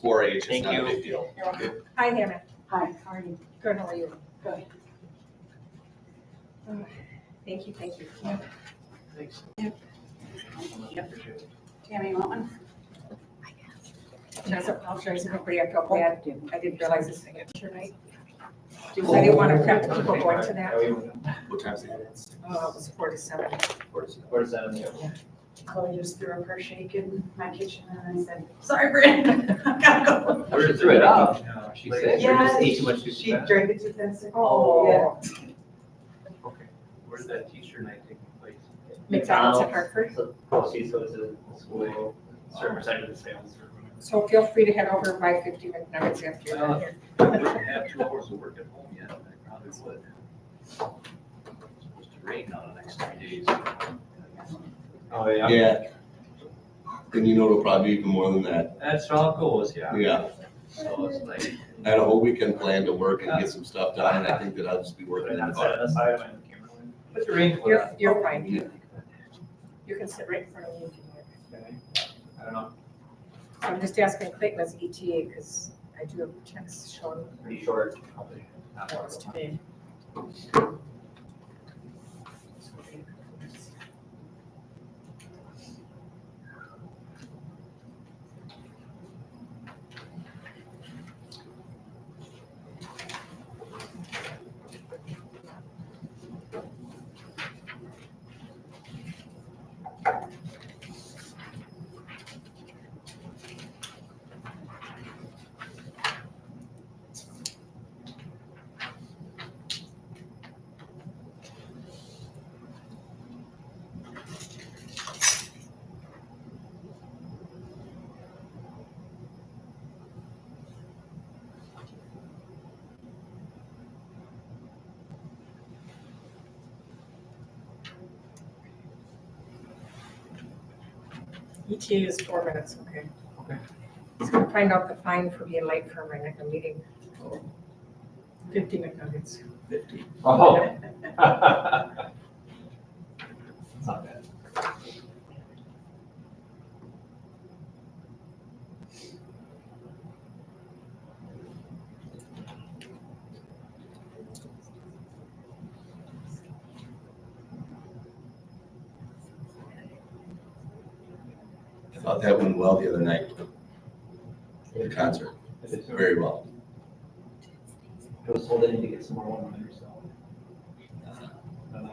4-H, it's Thank not a you. big deal. You're welcome. Hi, Hannah. Hi, how are you? Good, how are you? Good. Thank you, thank you. Thanks. Tammy, you want one? I'll show you something. I felt bad. I didn't realize this thing at night. I didn't want to affect people going to that. What time's it? It was 4 to 7. 4 to 7, yeah. Chloe just threw up her shake in my kitchen and I said, sorry, Brandon, I gotta go. Where threw it up? She said, Yeah, just ate too much too she fast. drank it too fast. Oh, Okay. Where's that teacher night taking place? McDonald's in Hartford. So it's a school, certain percentage of the sales. So feel free to head over and buy 50 McNuggets after you're done here. I wouldn't have 2 hours of work at home yet, I probably would. It's supposed to rain now the next 3 days. Oh, yeah? Yeah. And you know, it'll probably be even more than that. That's how it goes, yeah. Yeah. So it's like, I had a whole weekend planned to work and get some stuff done, and I think that I'll just be working in the car. What's your rain? You're fine. You can sit right in front of me. I don't know, So I'm just asking Clayton as ETA because I do have checks showing pretty short. that was to me. ETA is 4 minutes, okay. Okay. Just gonna find out the fine for being late for my next meeting. 50 McNuggets. 50. Oh. It's not bad. I thought that went well the other night. The concert, very well. It was told I need to get some more one-liners, so.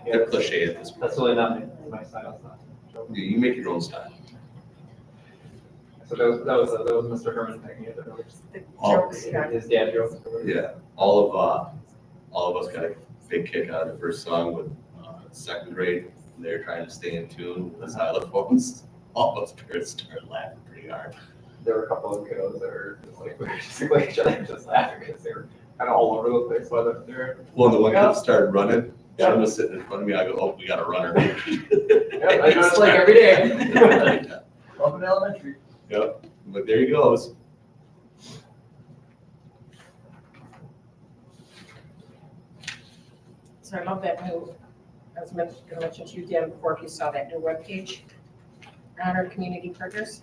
They're cliche at this point. That's really not my style, so. You make your own style. So that was Mr. Herman taking it. The Oh. jokes, yeah. His dad jokes. Yeah, all of us got a big kick out of the first song with second grade. They're trying to stay in tune with the xylophones. All those parents started laughing pretty hard. There were a couple of kiddos that were just like, we were just like each other just laughing because they were kind of all over the place while they're. Well, the one kid started running. Sean was sitting in front of me. I go, "Oh, we got a runner." Yeah, I know it's like every day. Welcome to elementary. Yep, but there he goes. So I love that new, I was going to mention to you, Dan, before if you saw that new webpage, Honor Community Partners.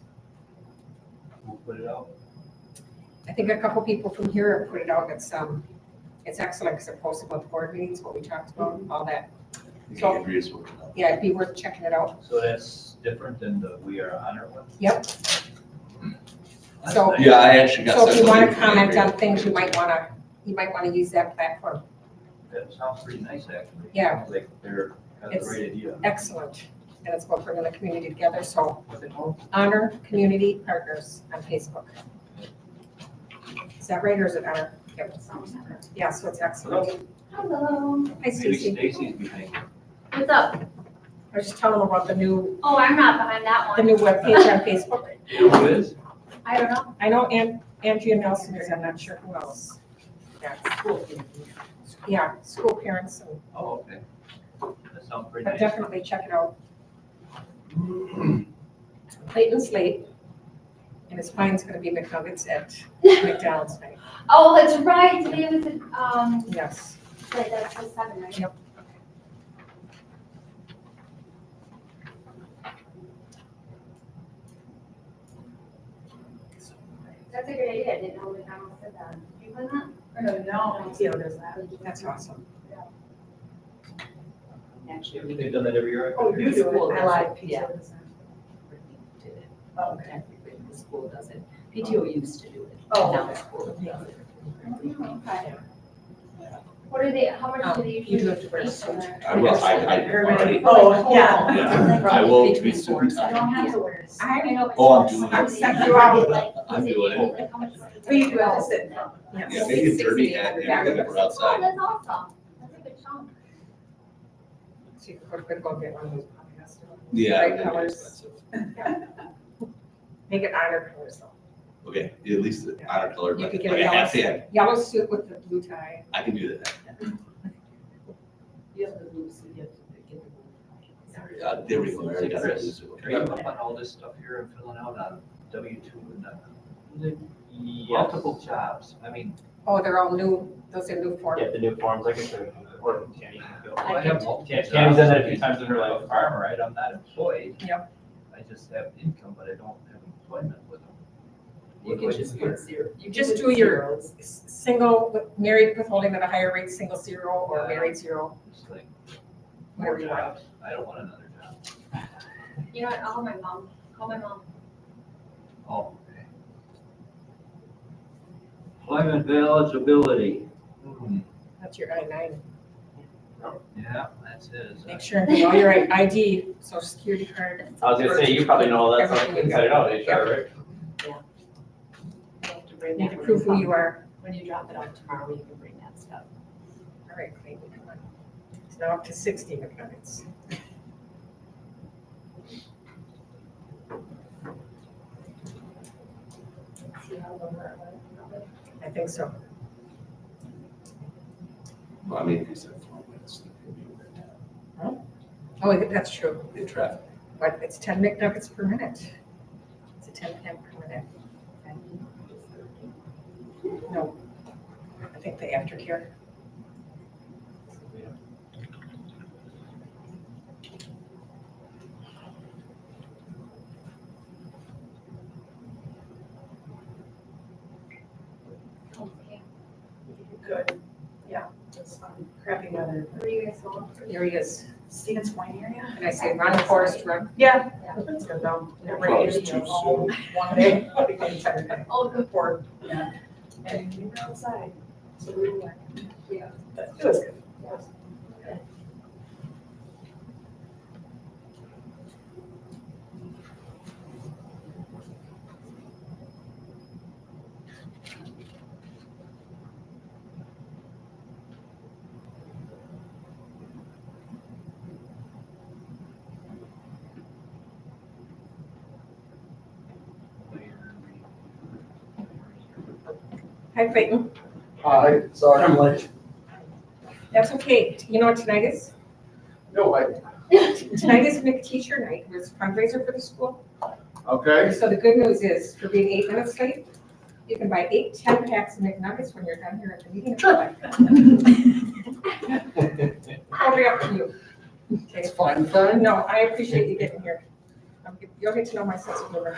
We'll put it out. I think a couple people from here have put it out. It's excellent because it posted about the board meetings, what we talked about, all that. You So- can agree with what you're Yeah, it'd be worth checking it out. so that's different than the We Are Honor one? Yep. That's So- nice. Yeah, I actually got. So if you want to something from comment Avery. on things, you might want to use that platform. That sounds pretty nice, actually. Yeah. Sounds like they're, got the It's- right idea. Excellent. And it's about bringing the community together. So What's it called? Honor Community Partners on Facebook. Is that right or is it Honor? Yep. Yeah, so it's excellent. Hello. Hi, Maybe Stacy. Stacy's behind you. What's up? I was just telling them about the new Oh, I'm not behind that one. webpage on Facebook. You know who is? I don't know. I know Andrea Nelson is, I'm not sure who else. Yeah, school parents, and Oh, okay. That sounds pretty but nice. definitely check it out. Clayton's late, and his fine's gonna be McNuggets at McDonald's night. Oh, that's right. Today was the, Yes. like, that's the 7, right? Yep. That's a good idea. I didn't know that Donald said that. You put that? No, PTO does that. That's awesome. Actually, they've done that every year. Oh, you do School it. I does lied. it, yeah. PTO does that. Did it. Oh, okay. Technically, the school does it. PTO used to do it. Oh, Now okay. the school does it. Okay. What are they, how much do they You do usually? have to wear a eat suit. there? I will, I already, Oh, yeah. yeah, I will be Between suit four and and tie. You don't have to wear it. I know. but- Oh, I'm doing it. Is it I'm doing like- I'm is it doing it. like how much- But you do have to sit. Yes. Yeah, maybe a derby hat, and everything if we're Oh, outside. that's awesome. That's a good chunk. So you could go get one of those podcasts. Yeah. Bright it'd be colors. expensive. Make it honor colors though. Okay, at least the honor color, You but could get like a a half fan, yellow suit with the blue tie. I can do that. You have the blue, so you have to get the blue. There we go, I already got that. Chris, are you up on all this stuff here and filling out on W-2 and multiple jobs? I mean, Oh, they're all new, those are new forms. Yeah, the new forms, I can show you, or Tammy can go. I have multiple jobs. Tammy's done that a few times in her life. I'm a farmer, right? I'm not employed. Yep. I just have income, but I don't have employment with them. You can just put zero. You can Just put do your zeros. single, married withholding at a higher rate, single zero, or married zero. Just like, Whatever more you want. jobs. I don't want another job. You know what, I'll call my mom, call my mom. Oh, okay. Employment eligibility. That's your I-9. Yeah, that's it. Make sure and have all your ID, social security card. I was gonna say, you probably know all that stuff Everything you inside got. and out, HR, right? You have to bring Need that to when prove you who you come. are. When you drop it off tomorrow, you can bring that stuff. All right, Clayton, come on. It's now up to 60 McNuggets. I think so. Well, I mean, if you said 4 minutes. Oh, that's true, In traffic. but it's 10 McNuggets per minute. It's a 10 cent per minute. No, I think the aftercare. Okay. Good. Yeah, it's fun. Crappy weather. Where are you guys going? There he is. Stevens Point area? And I say, run, Forrest, run. Yeah. Yeah. That's good though. Probably too soon. One day, became 10 day. Oh, good. Or, yeah. And we were outside, so we were like, yeah, but it was good. It was good. Hi, Clayton. Hi, sorry I'm late. That's okay. You know what tonight is? No, Tonight is McTeacher night. It's a fundraiser for the school. okay. So the good news is, for being 8 minutes late, you can buy 10 packs of McNuggets when you're done here at the meeting. Sure. Totally up to you. Okay. It's fine, fine. No, I appreciate you getting here. You'll get to know my sense of humor.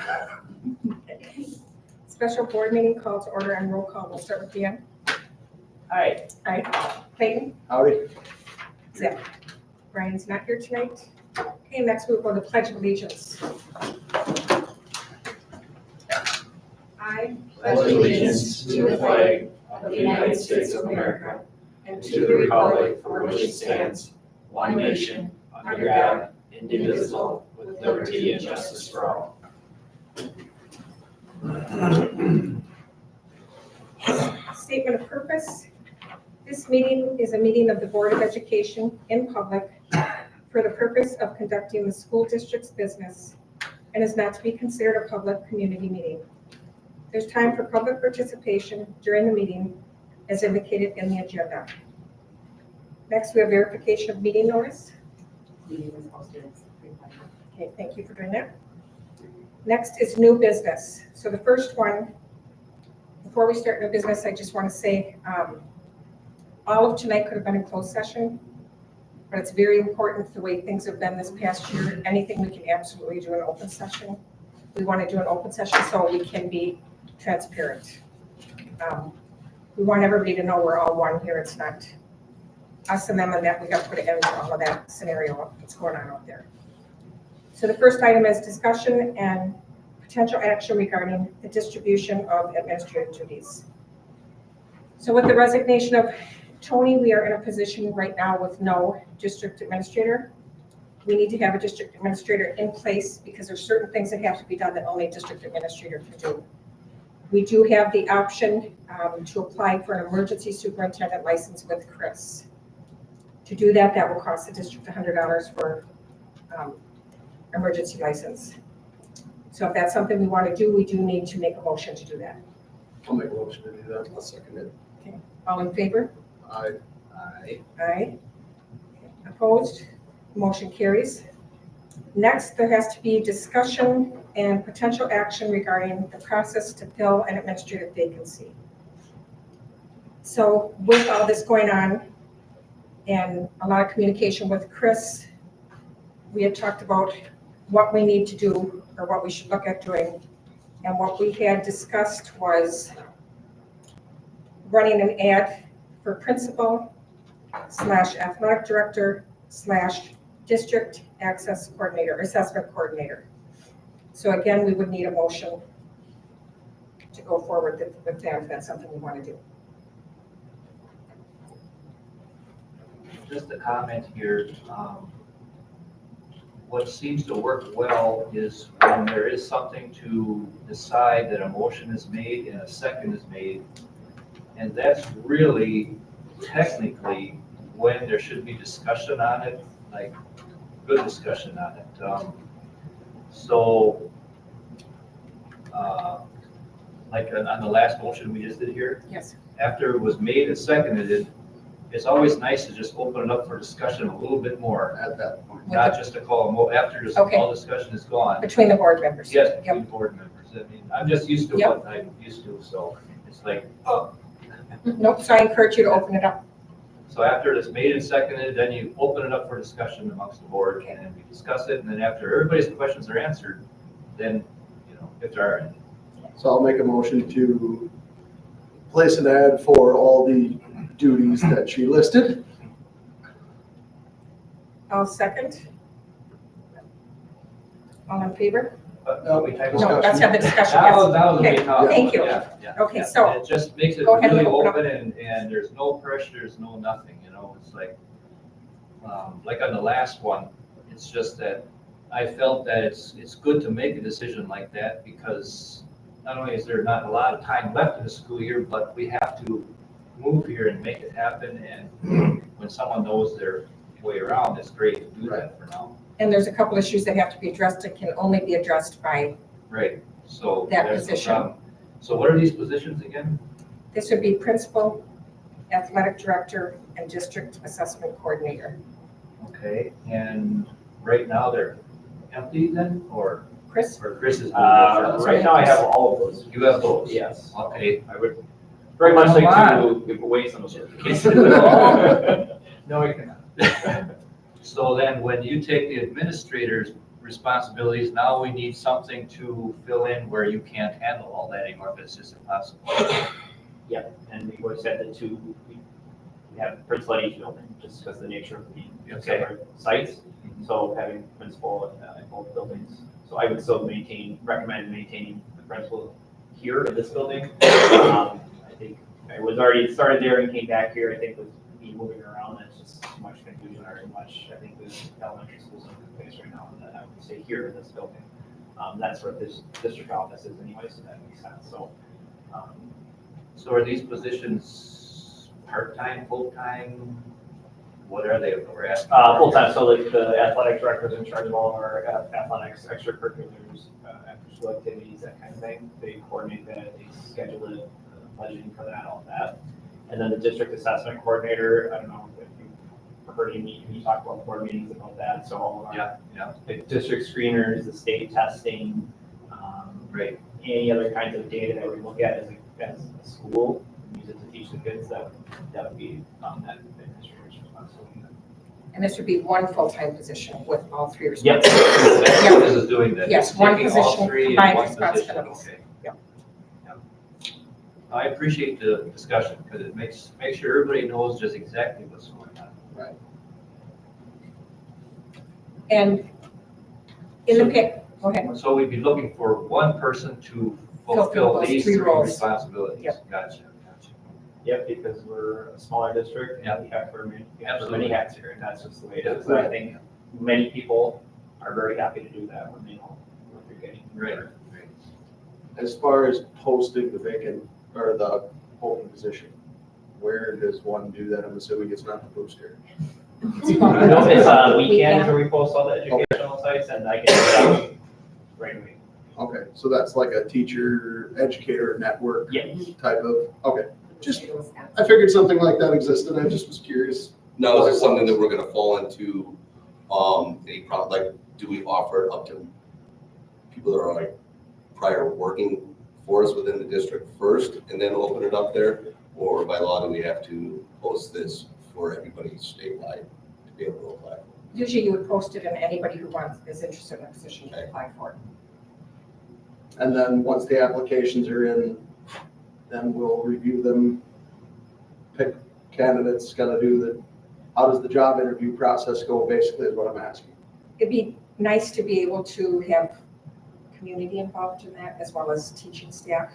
Special board meeting call to order and roll call. We'll start with Dan. Hi. Aye. Clayton. Howdy. Zach. Brian's not here tonight. Okay, next we'll go to pledge of allegiance. I Pledge allegiance to the flag of the United States of America and to the republic for which it stands, one nation, under God, indivisible, with liberty and justice for all. Statement of purpose. This meeting is a meeting of the Board of Education in public for the purpose of conducting the school district's business and is not to be considered a public community meeting. There's time for public participation during the meeting as indicated in the agenda. Next, we have verification of meeting notice. Meeting was posted at 3:00. Okay, thank you for doing that. Next is new business. So the first one, before we start new business, I just want to say, all of tonight could have been in closed session, but it's very important the way things have been this past year. Anything we can absolutely do in open session. We want to do an open session so we can be transparent. We want everybody to know we're all one here. It's not us and them and that. We got to put an end to all of that scenario that's going on out there. So the first item is discussion and potential action regarding the distribution of administrative duties. So with the resignation of Tony, we are in a position right now with no district administrator. We need to have a district administrator in place because there's certain things that have to be done that only a district administrator can do. We do have the option to apply for an emergency superintendent license with Chris. To do that, that will cost the district $100 for emergency license. So if that's something we want to do, we do need to make a motion to do that. I'll make a motion to do that. I'll second it. All in favor? Aye. Aye. Aye. Opposed? Motion carries. Next, there has to be discussion and potential action regarding the process to fill an administrative vacancy. So with all this going on and a lot of communication with Chris, we had talked about what we need to do or what we should look at doing. And what we had discussed was running an ad for principal / athletic director / district access coordinator, assessment coordinator. So again, we would need a motion to go forward with that if that's something we want to do. Just a comment here. What seems to work well is when there is something to decide that a motion is made and a second is made. And that's really technically when there should be discussion on it, like good discussion on it. Like on the last motion we just did here, Yes. after it was made and seconded, it's always nice to just open it up for discussion a little bit more, At that point. not just to call after just Okay. all discussion is gone. Between the board members. Yes, Yep. between board members. I mean, I'm just used to Yep. what I'm used to, so it's like, oh. Nope, so I encourage you to open it up. So after it's made and seconded, then you open it up for discussion amongst the board, and then we discuss it, and then after everybody's questions are answered, then, if there are any. So I'll make a motion to place an ad for all the duties that she listed. I'll second. All in favor? No, we type No, let's have the discussion. That Yes. was a Okay, big topic. thank you. Yeah, yeah, Okay, yeah. so It just makes it go ahead and really open up. open and there's no pressure, there's no nothing, it's like on the last one, it's just that I felt that it's good to make a decision like that because not only is there not a lot of time left in the school year, but we have to move here and make it happen. And when someone knows their way around, it's great to do that for now. And there's a couple issues that have to be addressed that can only be addressed by, Right, so. That there's no position. problem. So what are these positions again? this would be principal, athletic director, and district assessment coordinator. Okay, and right now they're empty then, or Chris? Chris is? Right now I have all of those. You have those? Yes. Okay, I would very much Come like on. to give away some of those. no, you cannot. So then when you take the administrator's responsibilities, now we need something to fill in where you can't handle all that anymore, but it's just impossible. And we always said that we have principal at each building, just because of the nature of the Okay. separate sites. So having principal in both buildings. So I would still recommend maintaining the principal here in this building. I think I was already started there and came back here. I think with me moving around, it's just too much confusion or too much. I think there's elementary schools in the place right now, and that I would stay here in this building. That's what this district office is anyway, so that makes sense. So are these positions part-time, full-time? What are they? We're asking. Full-time, so like the athletic director is in charge of all of our athletics, extracurriculars, after-school activities, that kind of thing. They coordinate that, they schedule it, budgeting for that, all of that. And then the district assessment coordinator, I don't know if you've heard me talk about board meetings about that, so all of our Yeah, the district screeners, the state testing, great. any other kinds of data that we look at as a school, use it to teach the kids, that would be that administrator's responsibility. And this would be one full-time position with all three Yep. responsibilities. That's what this is doing then. Yes, It's one taking all position, three in combined one position. responsibilities. Okay. Yep. Yep. I appreciate the discussion because it makes sure everybody knows just exactly what's going on. And in the pick, go ahead. So we'd be looking for one person to Fulfill fulfill those these three three roles. responsibilities. Yep. Gotcha. Yep, because we're a smaller district and we have for many Absolutely. hats here, and that's just the way it is. Yeah. And I think many people are very happy to do that when they know what they're getting. Right. As far as posting the vacant or the open position, where does one do that? I'm assuming it's not the booster. No, it's weekends Weekend. where we post all the educational sites, and I can do that right away. Okay, so that's like a teacher, educator network Yeah. type of, okay. Just, I figured something like that existed. I just was curious. Now, is this something that we're gonna fall into, like, do we offer it up to people that are like prior working for us within the district first and then open it up there? Or by law, do we have to post this for everybody statewide to be able to apply? Usually you would post it and anybody who is interested in a position to apply for it. And then once the applications are in, then we'll review them, pick candidates, gotta do how does the job interview process go, basically, is what I'm asking. It'd be nice to be able to have community involved in that as well as teaching staff.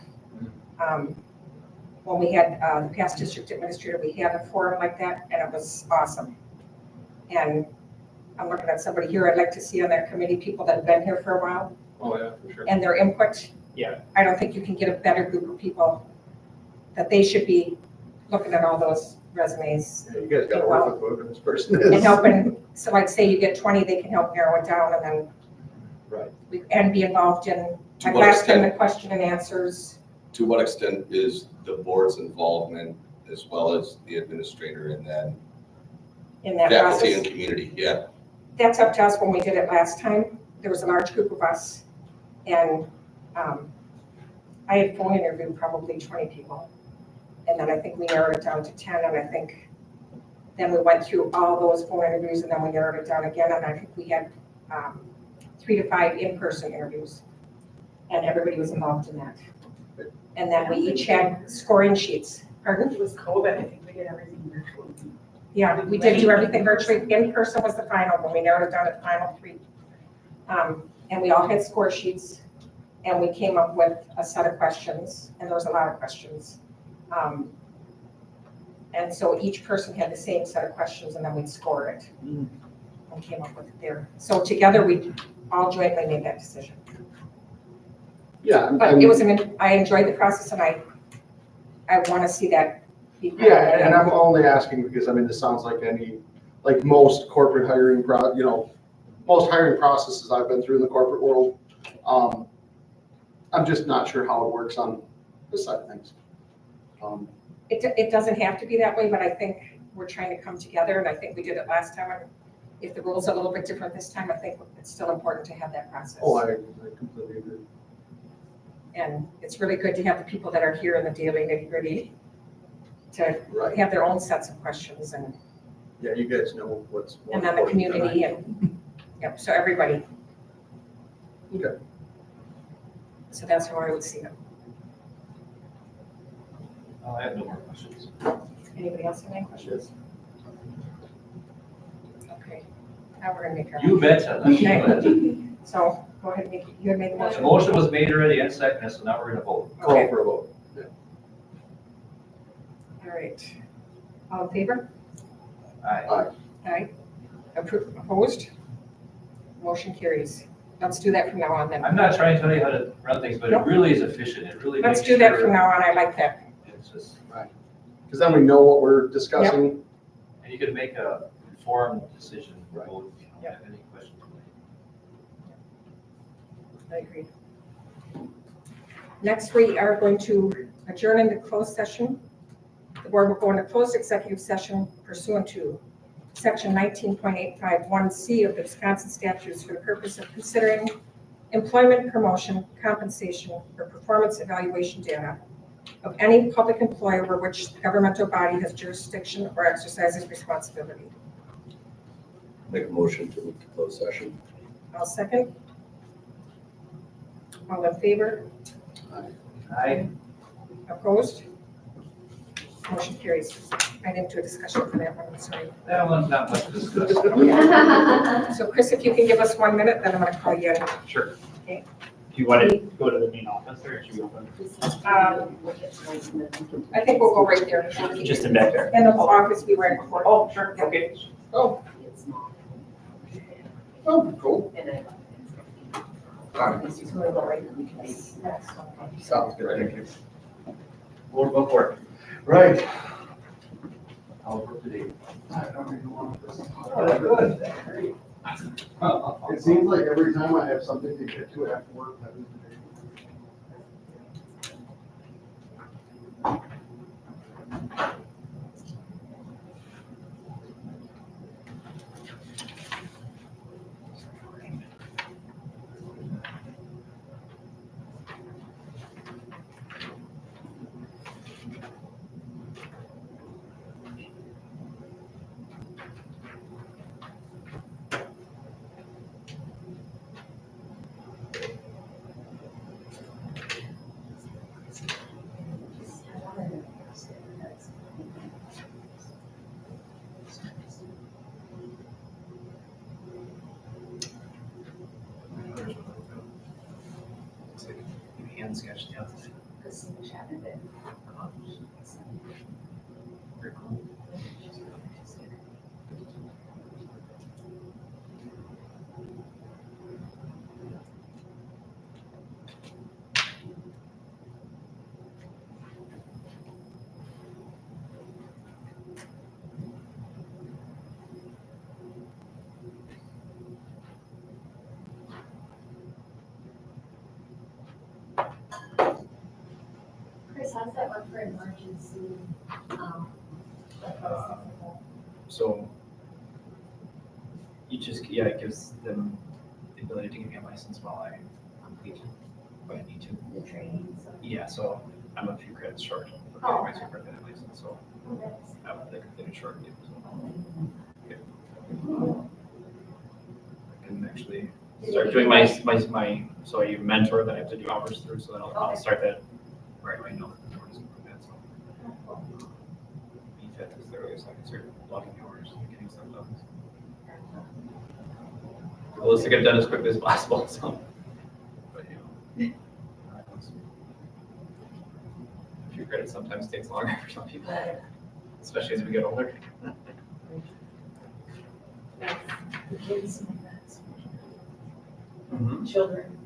When we had the past district administrator, we had a forum like that and it was awesome. And I'm looking at somebody here I'd like to see on that committee, people that have been here for a while Oh, yeah, for sure. and their input. Yeah. I don't think you can get a better group of people that they should be looking at all those resumes You guys gotta work with whoever this person is. and helping. So I'd say you get 20, they can help narrow it down and then. Right. And be involved in, To like what last time, the extent, question and answers. to what extent is the board's involvement as well as the administrator and then In that faculty process. and community? Yeah, That's up to us. When we did it last time, there was a large group of us and I had phone interviewed probably 20 people. And then I think we narrowed it down to 10 and I think then we went through all those phone interviews and then we narrowed it down again and I think we had 3 to 5 in-person interviews and everybody was involved in that. And then we each had scoring sheets. Pardon? It was COVID, I think we did everything virtual. Yeah, we did do everything virtually. In person was the final, when we narrowed it down to the final 3. And we all had score sheets, and we came up with a set of questions, and there was a lot of questions. And so each person had the same set of questions, and then we'd score it. And came up with it there. So together, we all jointly made that decision. Yeah, But it was I enjoyed the process, and I want to see that be. yeah, and I'm only asking because, I mean, this sounds like most corporate hiring, most hiring processes I've been through in the corporate world. I'm just not sure how it works on this side of things. It doesn't have to be that way, but I think we're trying to come together, and I think we did it last time. And if the rules are a little bit different this time, I think it's still important to have that process. Oh, I completely agree. And it's really good to have the people that are here in the daily nitty-gritty to Right. have their own sets of questions and Yeah, you guys know what's more then the important than I community and, yep, so everybody. Okay. So that's how I would see them. Oh, I have no more questions. Anybody else have any questions? Okay, now we're gonna make our. You betcha. Let's go ahead. Okay. So go ahead, Nikki, you had made the The motion. motion was made already and seconded, so now we're gonna vote. Call Okay. for a vote. All right. All in favor? Aye. Aye. Opposed? Motion carries. Let's do that from now on then. I'm not trying to tell you how to run things, but it Nope. really is efficient. It really makes Let's do that sure from now on. I like that. It's just, Because then we know what we're discussing. and you can make a informed decision. Right. Vote, if you don't have any questions. I agree. Next, we are going to adjourn into closed session. The board will go into closed executive session pursuant to section 19.851C of the Wisconsin statutes for the purpose of considering employment, promotion, compensation, or performance evaluation data of any public employer over which the governmental body has jurisdiction or exercises responsibility. make a motion to move to closed session. I'll second. All in favor? Aye. Opposed? Motion carries. I didn't do a discussion for that one, I'm sorry. That one's not much to discuss. So Chris, if you can give us 1 minute, then I'm gonna call you in. Sure. Okay. Do you want to go to the main office or should we open? I think we'll go right there. Just in back there. In the office we were in before. Oh, sure, okay. Oh, Oh, cool. Sounds good. Thank you. We'll go for it. Right. I'll work today. It seems like every time I have something to get to after work, that is the day. Hand sketch, yeah. Very cool. Chris, how does that work for emergency? So you just, yeah, it gives them the ability to give me a license while I complete what I need to. The training, so. Yeah, so I'm a few credits short of getting Oh, my okay. superintendent license, so Okay. I would like to short. I can actually start doing my, so you mentor that I have to do hours through, so then I'll Okay. start that right away, no. So E5 is the earliest I can start logging hours and getting stuff done. The goal is to get it done as quickly as possible, so. But, you know. A few credits sometimes takes longer for some people, especially as we get older. The kids, Mhm. children.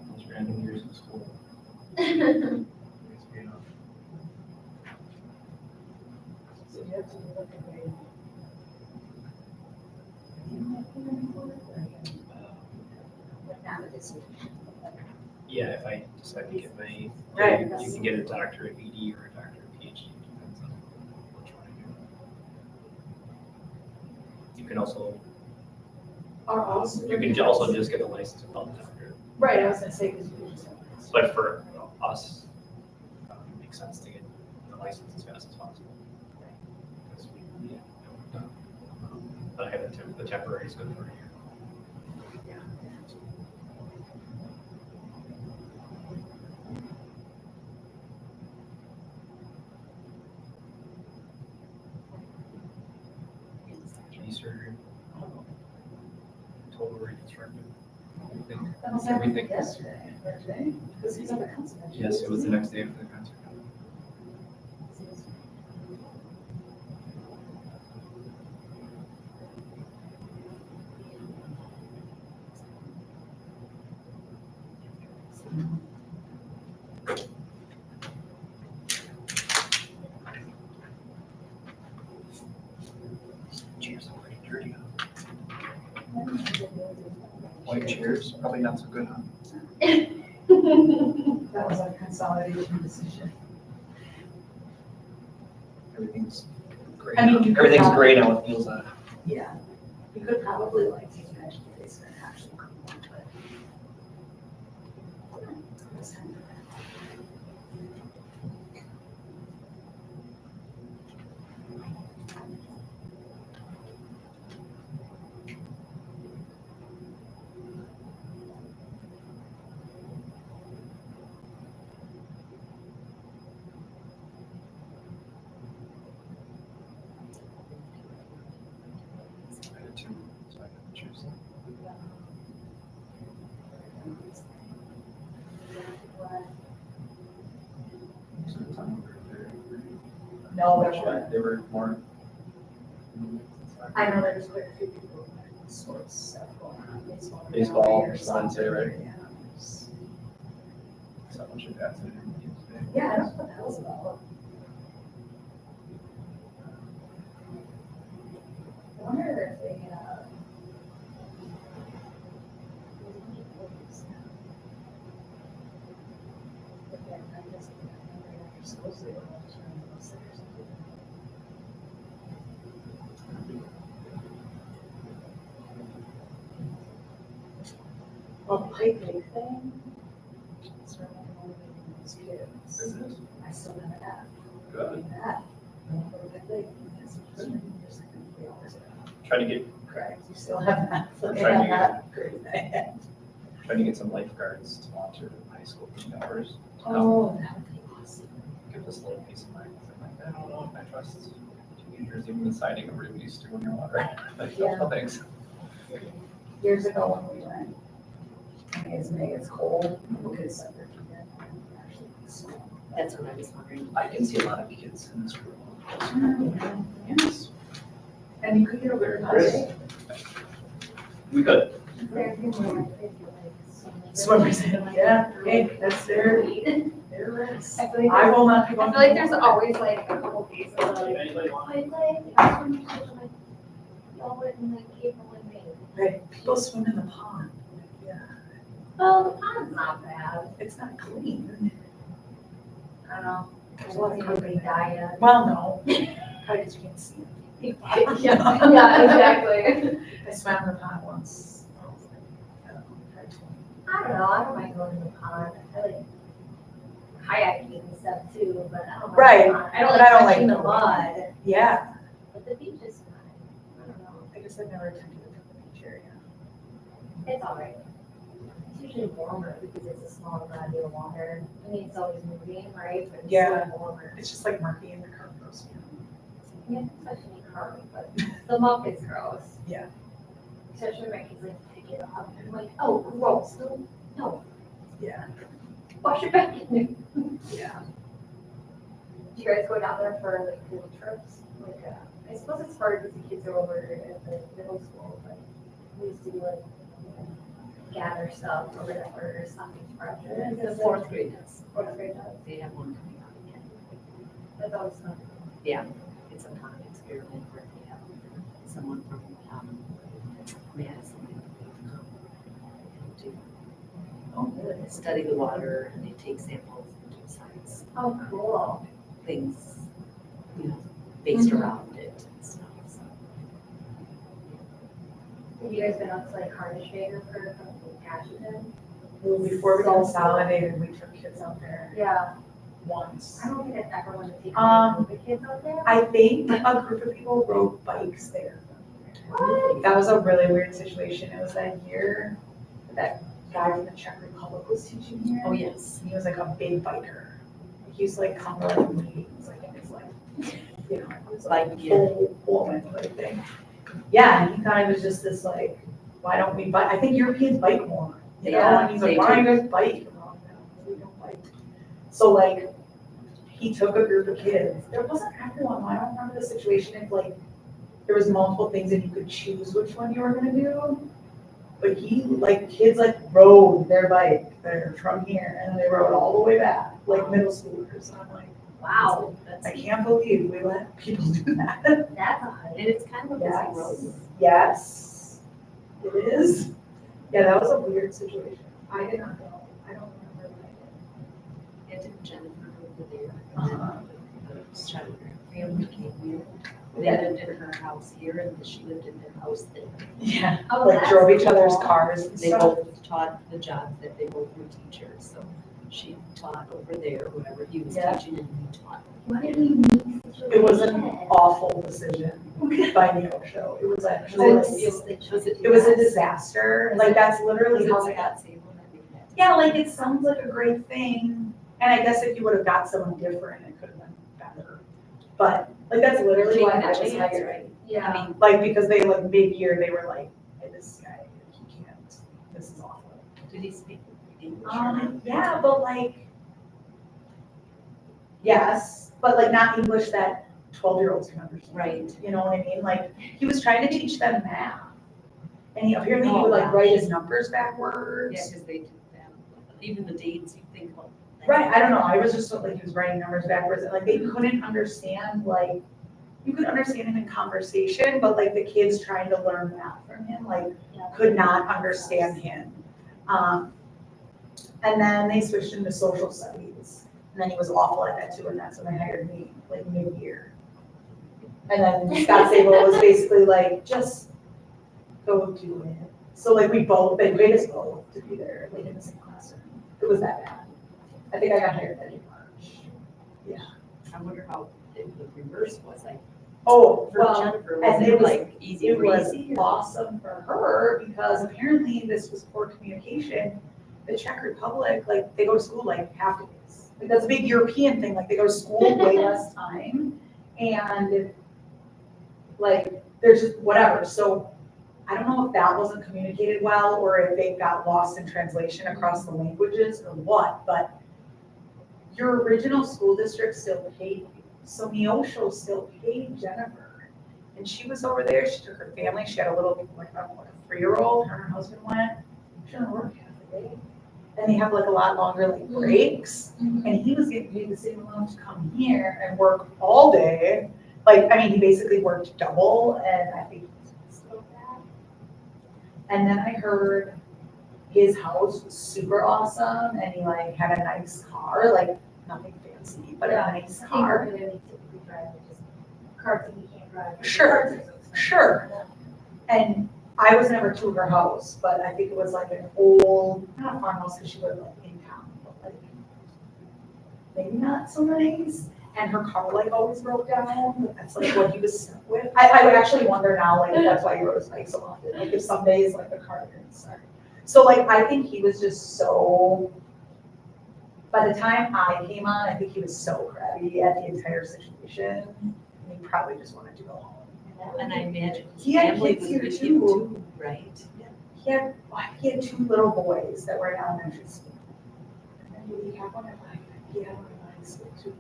Those random years in school. So you have to look at the. But not a decision. Yeah, if I decide to get my, Right. you can get a doctorate ED or a doctorate PhD, depends on which one you do. You can also, Are also. you can also just get a license without the doctorate. Right, I was gonna say, because you just. But for us, it makes sense to get the license as fast as possible. Because we, but I have the temporary is good for a year. Knee surgery, total reconstructive. Everything. Yesterday, because he's on the council. Yes, it was the next day after the concert. Chairs are pretty dirty. White chairs, probably not so good, huh? That was a consolidation decision. Everything's great. I mean, you could Everything's probably- great now, it feels Yeah, you could probably like take that. No, there's one. They were more. I know there's quite a few people who have sports stuff going on. Baseball, or Sunday, right? Yeah. Someone should pass it. Yeah, I don't know what the hell's about. I wonder if they, well, Pike Lake thing. It's really motivating those kids. I still have that. Good. That. Pike Lake, that's just like 3 hours ago. Trying to get, Correct, you still have that. So they Trying to have that. Great. trying to get some lifeguards to monitor high school team members. Oh, that would be awesome. Give us a little peace of mind. I'm like, I don't know if I trust teenagers even deciding a release to in your water. Like, Yeah. no thanks. Years ago when we went, I mean, it's May, it's cold, people could suffer from it. Actually, swim. That's what I was wondering. I can see a lot of kids in this room. Yes. And you could get over it. Chris? We could. Swimmers, yeah, hey, that's their risk. I feel like I will not be I going. feel like there's always like a couple cases of like, Anybody want? y'all wouldn't like April and May. Right, people swim in the pond. Yeah, Well, the pond's not bad. it's not clean. I don't know. There's a lot of company diet. Well, no, probably because you can't see it. Yeah, exactly. I swam in the pond once. I was like, I don't know, probably 20. I don't know, I don't mind going to the pond. I like kayaking and stuff too, but I don't like Right, the pond. I but I don't don't like like touching the the mud, Yeah, but the beach is fine. I don't know. I guess I've never attended a beach area. It's all right. It's usually warmer because it's a small body of water. I mean, it's always moving, right? But it's Yeah. still warmer. It's just like murky and the current goes. Yeah, especially carbon, but the muck is gross. Yeah. Especially when my kids like pick it up and I'm like, oh, gross. No, Yeah, wash your back in. yeah. Do you guys go down there for like field trips? Like, I suppose it's hard because the kids are over at the middle school, but we used to do like gather stuff or whatever, or something project. The fourth grade does. Fourth grade does. They have one coming up again. That's always fun. It's a fun experiment where they have someone from Madison to study the water and they take samples and do science Oh, cool. things, based around it and stuff. So. Have you guys been up to like Harnishager for Washington? Well, before we consolidated, we took kids out there Yeah. once. I don't think I've ever wanted to take the kids out there. I think a group of people rode bikes there. What? That was a really weird situation. It was that year that guy from the Czech Republic was teaching here. Oh, yes. He was like a big biker. He used to like come to like meetings, like in his like, you know, it was like full woman type thing. Yeah, and he kind of was just this like, why don't we bike? I think Europeans bike more, you know? Yeah, And he's like, they why don't you guys bike? And we're like, "No, we don't bike." So like, he took a group of kids. There wasn't everyone. I don't remember the situation if like there was multiple things and you could choose which one you were gonna do. But he like kids like rode their bike there from here and they rode all the way back, like middle schoolers. And I'm like, Wow. I can't believe we let people do that. That's a hike. And it's kind of a busy Yes. road. Yes, it is. Yeah, that was a weird situation. I did not know. I don't remember what I did. And Jennifer over there. Uh-huh. And the Jennifer family came here. They lived in her house here and she lived in their house there. Yeah, Oh, like that's drove each other's cool. cars and They stuff. both taught the jobs that they both were teachers, so she taught over there, whoever he was Yeah. teaching and he taught. What did we need? It was an awful decision by Neosho. It was actually, it was a disaster. Like, that's literally how I got. Yeah, like, it sounds like a great thing. And I guess if you would have got someone different, it could have been better. But, like, that's literally why I was hired. Yeah. I mean, Like, because they, like, mid-year, they were like, hey, this guy awful. Did he speak English or not? Yeah, but like, yes, but like not English that 12-year-olds can understand. Right. You know what I mean? Like, he was trying to teach them math. And he apparently he Oh, would like gosh. write his numbers backwards. Yeah, because they do that. Even the dates, you think about. Right, I don't know, I was just like, he was writing numbers backwards, and like, they couldn't understand, like, you could understand him in conversation, but like, the kids trying to learn math from him, like, could not understand him. And then they switched into social studies, and then he was awful at that too, and that's when they hired me, like, mid-year. And then Scott Sable was basically like, just go do it. So like, they made us both to be there, like, in the same classroom. It was that bad. I think I got hired that in March. I wonder how the reverse was like. Oh, For well, Jennifer, and was it it was- like easy it was breezy? awesome for her because apparently this was poor communication. The Czech Republic, like, they go to school like half days. Like, that's a big European thing, like, they go to school way less time. And like, there's just whatever. So I don't know if that wasn't communicated well or if they got lost in translation across the languages or what, but your original school district still paid you. So Neosho still paid Jennifer. And she was over there, she took her family, she had a little, like a 3-year-old, her and her husband went, she didn't work half the day. And they have like a lot longer like breaks. And he was getting paid the same amount to come here and work all day. Like, I mean, he basically worked double, and I think he was pissed about that. And then I heard his house was super awesome, and he like had a nice car, like nothing fancy, but a nice car. Cars that you can't drive. Sure, Cars are so expensive. sure. And I was never to her house, but I think it was like an old, not farmhouse, because she lived like in town, but like maybe not so nice. And her car like always broke down. That's like what he was stuck with. I would actually wonder now, like, that's why he rode his bike so often. Like, if some days like the car didn't start. So like, I think he was just so. By the time I came on, I think he was so crabby at the entire situation. He probably just wanted to go home. And I imagine his He had family kids was here with too. him too, right? He had 2 little boys that were in elementary school. And then did he have one at he had one in high school too.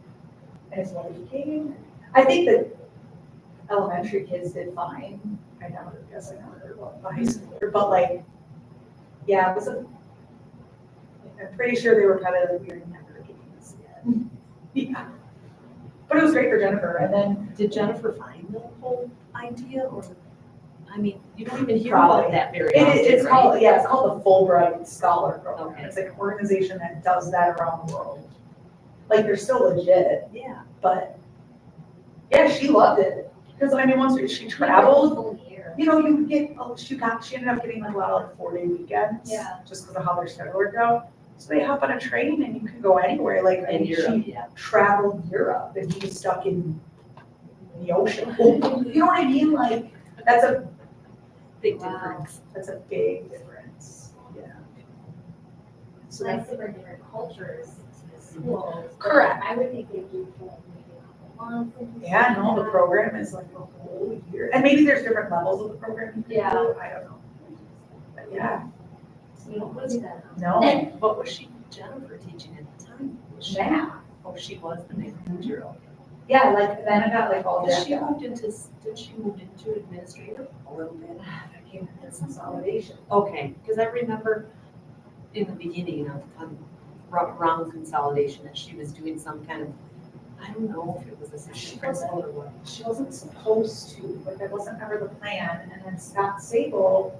And his wife came. I think that elementary kids did fine. I never heard about the high schooler, but like, yeah, it was I'm pretty sure they were probably like, we are never getting this again. Yeah. But it was great for Jennifer, and then Did Jennifer find the whole idea, or, I mean, you don't even hear Probably. about that very It often, is, it's right? called, yeah, it's called the Fulbright Scholar Program. Okay. It's like an organization that does that around the world. Like, they're still legit, Yeah. but yeah, she loved it. Because I mean, once she traveled, you know, you get, she ended up getting like a lot of like 4-day weekends. Yeah. Just because of how their schedule worked out. So they hop on a train and you can go anywhere. Like, I In mean, Europe, she yeah. traveled Europe and he was stuck in the ocean. You know what I mean? Like, that's a Big Wow. difference. That's a big difference, yeah. It's So nice that's, to bring different cultures to the schools. but Correct. I would think they do for like maybe a couple months. and yeah, stuff no, the like program is like a whole year, and maybe there's different levels of the program. you can Yeah. do, I don't know. But yeah, that. You don't do that. no, What was Jennifer teaching at the time? Was she- math, Oh, she was the math teacher. yeah, like, then I got like all Did that. she moved into, did she move into administrative a little bit? I came in consolidation. Okay, because I remember in the beginning of around consolidation that she was doing some kind of, I don't know if it was assistant principal or what. She wasn't supposed to, like, that wasn't ever the plan, and then Scott Sable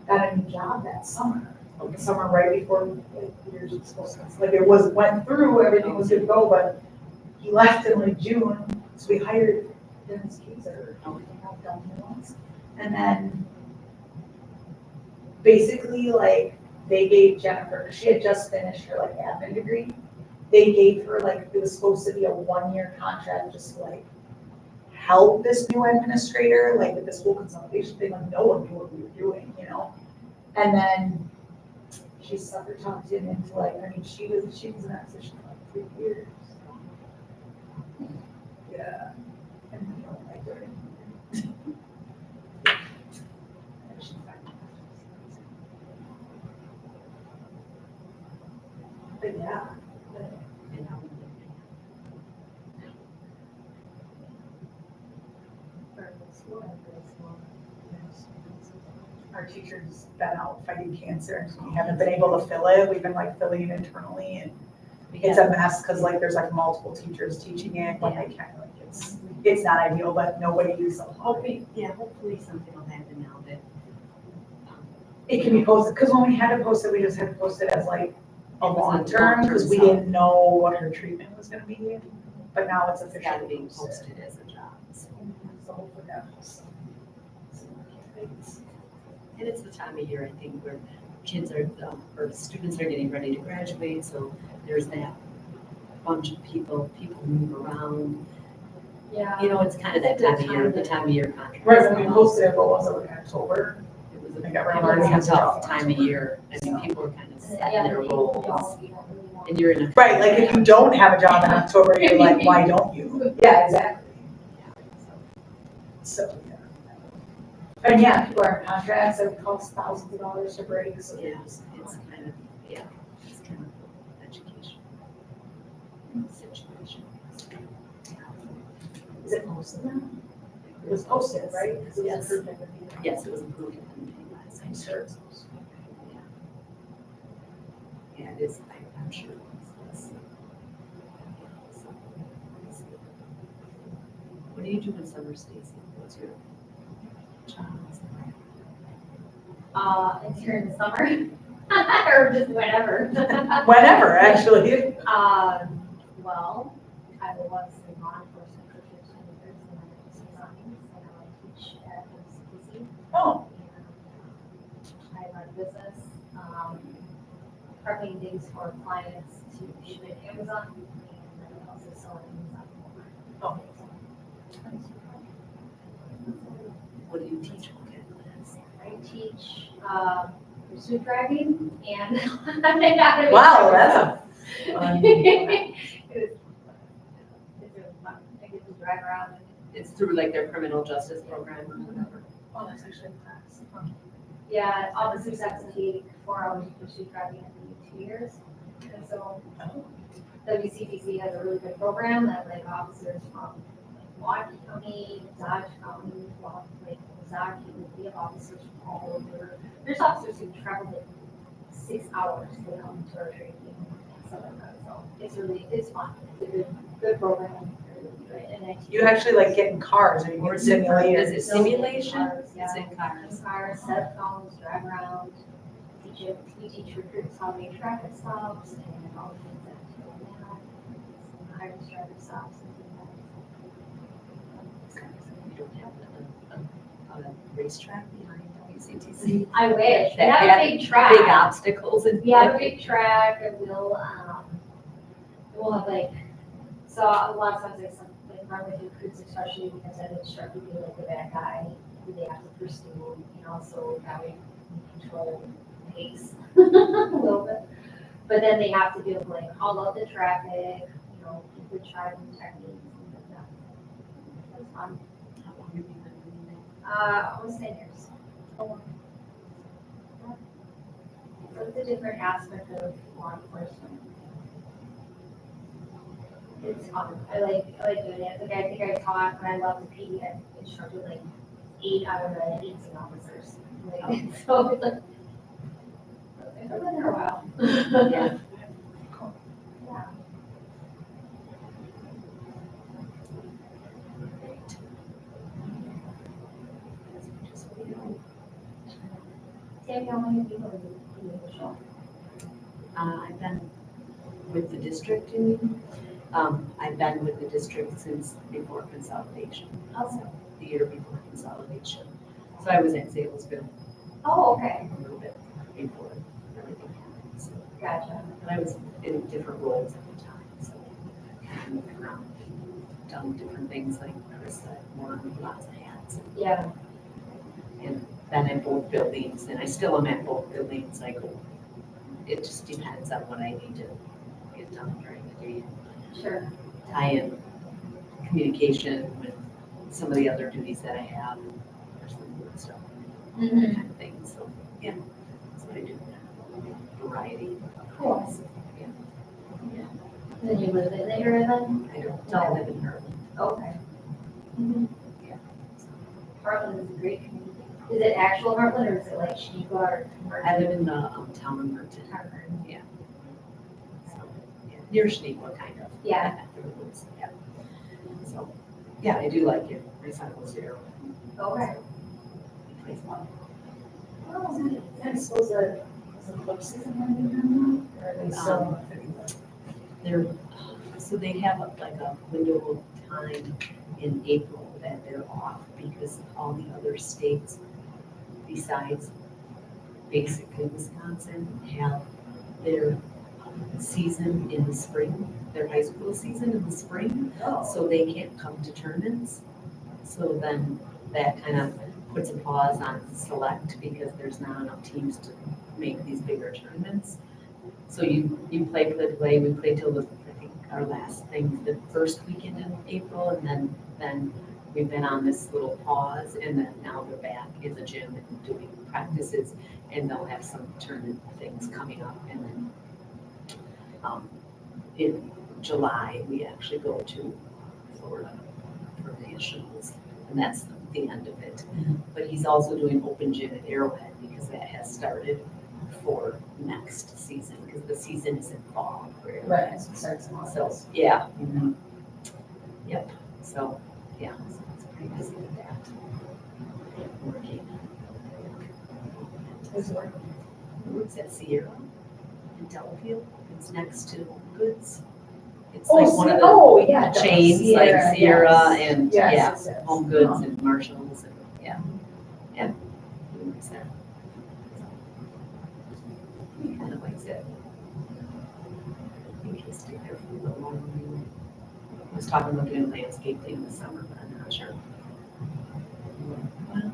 got a new job that summer. Like, the summer right before, like, years was supposed to, like, it went through, everything was good to go, but he left in like June, so we hired Dennis Kaiser, we have done him once. And then basically like they gave Jennifer, she had just finished her like admin degree. They gave her like, it was supposed to be a 1-year contract, just to like help this new administrator, like with this whole consolidation thing, like no one knew what we were doing, you know? And then she sucker talked him into like, I mean, she was in that position for like 3 years. Yeah. And we don't like her. And she But yeah, And how For the school and for the school. our teacher's been out fighting cancer and we haven't been able to fill it. We've been like filling it internally and it's a mess because like there's like multiple teachers teaching it when they can, like it's not ideal, but nobody uses it. hopefully something will happen now that. It can be posted, because when we had to post it, we just had to post it as like a It was a long term, because we long-term didn't know what her treatment was gonna be. But now it's It's gotta officially be posted. posted as a job. So. So hopefully that was. And it's the time of year, I think, where kids are, or students are getting ready to graduate, so there's that bunch of people move around. Yeah. You know, it's kind of that time of year, the time of year contract. Right, when we posted it, what was it, like October? It was I a, think it everyone was already a has a tough job. time of year. I mean, people are kind of set in Yeah, their we roles. don't really want. And you're in a. Right, like if you don't have a job in October, you're like, why don't you? Yeah, exactly. So, yeah. And yeah, people are in contracts, it costs thousands of dollars to break, so. Yeah, it's kind of, yeah, it's kind of education situation. Is it posted now? It was posted, right? 'Cause it was Yes. approved at the meeting. Yes, it was approved at the meeting last I'm night. sure it's posted. Yeah, it is, I'm sure it is. So, what do you do in summer, Stacy? What's your job? It's during the summer, or just whenever. Whenever, actually. Well, I was in law enforcement for 15 years, and then I just resigned, and now I teach at MCPC. Oh, I run a business, prepping things for clients to ship it Amazon, and then also selling Amazon. Oh. What do you teach? What kind of class? I teach, pursuit driving and. I gotta wow, make that's sure- a fun. It's really fun. I get to drive around and, It's through like their criminal justice program or whatever. Oh, that's actually a class. yeah, officers have to take 4 hours of pursuit driving every 2 years. And so WCPC has a really good program that like officers from like Milwaukee County, Dodge County, like Zaki, we have officers from all over. There's officers who travel like 6 hours to come to our training and stuff like that. So it's fun. It's a good program. I really enjoy it. And I teach You actually like get in cars or you Or get is it simulators. simulation? cars, It's yeah. in cars. Cars, set phones, drive around, we teach recruits how to make traffic stops and all the things that go now. Hire traffic stops and You don't have a racetrack behind WCTC. I wish, we That have had a big track. Big obstacles and. We have a big track and we'll have like, so a lot of times like some, like run with recruits, especially because that instructor would be like the bad guy who they have to pursue, you know, so that way we control the pace a little bit. But then they have to be able to like call out the traffic, you know, keep the driving techniques and like that. That's fun. How long have you been doing that? Almost 10 years. So it's a different aspect of law enforcement. It's fun. I like doing it. Like I think I taught when I loved the PE, I instructed like 8 out of the 18 officers. Like, so it's like, I've been there a while. Yeah. Yeah. Tammy, how many people are you in the show? I've been with the district in, I've been with the district since before consolidation, also the year before consolidation. So I was in Salesville Oh, okay. a little bit before everything happened. So, Gotcha. but I was in different roles at the time, so kind of moving around, done different things like Chris said, worn lots of hats. Yeah. And been in both buildings, and I still am at both buildings. I go, it just depends on what I need to get done during the day. Sure. Tie in communication with some of the other duties that I have, or some good stuff, that kind of thing. So, yeah, that's what I do. Variety. Cool. Yeah. Then you live in the area then? I don't live in Heartland. Okay. Yeah. Heartland is a great community. Is it actual Heartland or is it like Sheba or? I live in the town of Merton. Yeah. So, yeah, near Schnee-Book, kind of. Yeah. Through the woods, yeah. So, yeah, I do like it. My son goes there. Okay. He plays well. Oh, I suppose the club season ending now, or are they still? They're, so they have like a window of time in April that they're off because all the other states besides basically Wisconsin have their season in the spring, their high school season in the spring. Oh. So they can't come to tournaments. So then that kind of puts a pause on select because there's not enough teams to make these bigger tournaments. So you play, we play till the, I think our last thing, the first weekend in April, and then we've been on this little pause, and then now they're back in the gym and doing practices, and they'll have some tournament things coming up, and then in July, we actually go to Florida for nationals, and that's the end of it. But he's also doing open gym at Arrowhead because that has started for next season, because the season is in fall. for Arrowhead. Right, so it starts in So, August. yeah. Yep, so, yeah, so it's pretty busy with that. Working. Is it work? Works at Sierra in Delafield. It's next to Home Goods. It's Oh, like one of the oh, yeah. chains, Sierra, like Sierra yes. and, Yes, yeah, yes, yes. Home Goods and Marshalls and, yeah. Yeah. He works there. He kind of likes it. I think he'll stay there for a little longer. I was talking about doing landscaping this summer, but I'm not sure. Well,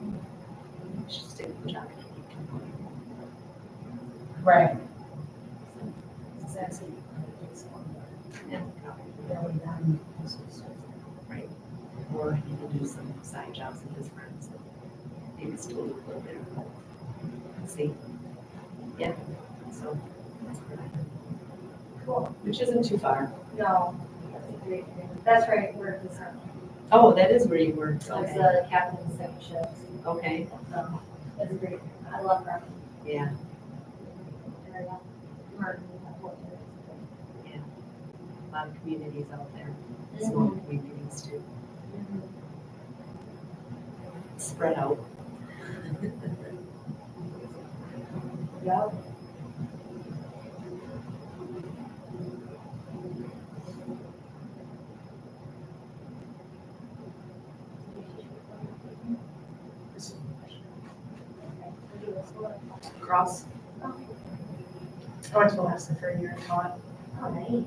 I should stay with the job. Right. Exactly. Yeah, probably. Right. Or he will do some side jobs with his friends. Maybe still do a little bit of both. Let's see. Yeah, so that's what I do. Cool. Which isn't too far. No, that's a great thing. That's right, we're in the Oh, that is where you work. It's Okay. the captain's second shift. Okay, So that's a great, I love that yeah, area. Martin, yeah. A lot of communities out there, small communities too. Spread out. Yeah. Cross. I went to Alaska for a year and taught. Oh, nice.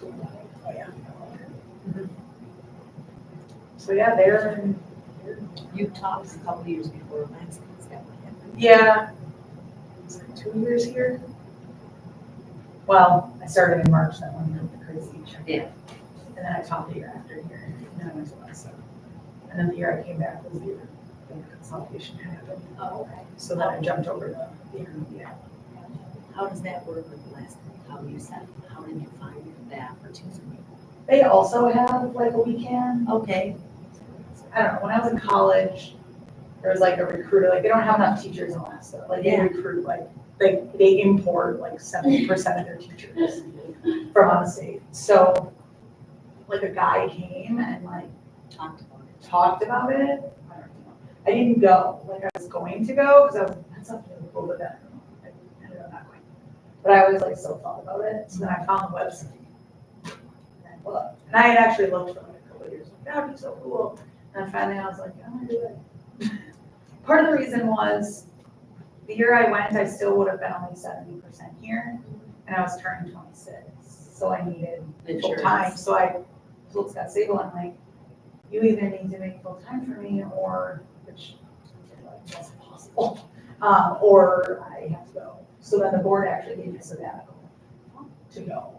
Oh, yeah. So, yeah, they're, You taught a couple of years before Alaska, is that what happened? yeah. It's like 2 years here. Well, I started in March, that one year, the crazy check. Yeah. And then I taught the year after here, and then I went to Alaska. And then the year I came back was the year when the consolidation happened. Oh, okay. So then I jumped over to the intermediate. How does that work with Alaska? How you said, how did you find that opportunity? They also have like a weekend. Okay. I don't know, when I was in college, there was like a recruiter, like they don't have enough teachers in Alaska. Like they Yeah. recruit, like, they import like 70% of their teachers from out of state. So like a guy came and like Talked about it. talked about it. I don't know. I didn't go, like I was going to go because I was, that's something to go, but then I ended up not going. But I always like so thought about it. So then I found the website. And I looked. And I had actually looked for like a couple of years, like, that would be so cool. And finally I was like, I'm gonna do it. Part of the reason was the year I went, I still would have been only 70% here, and I was turning 26. So I needed full time. Insurance. So I told Scott Sable, I'm like, you either need to make full time for me, or which wasn't possible, or I have to go. So then the board actually gave me a sabbatical to go.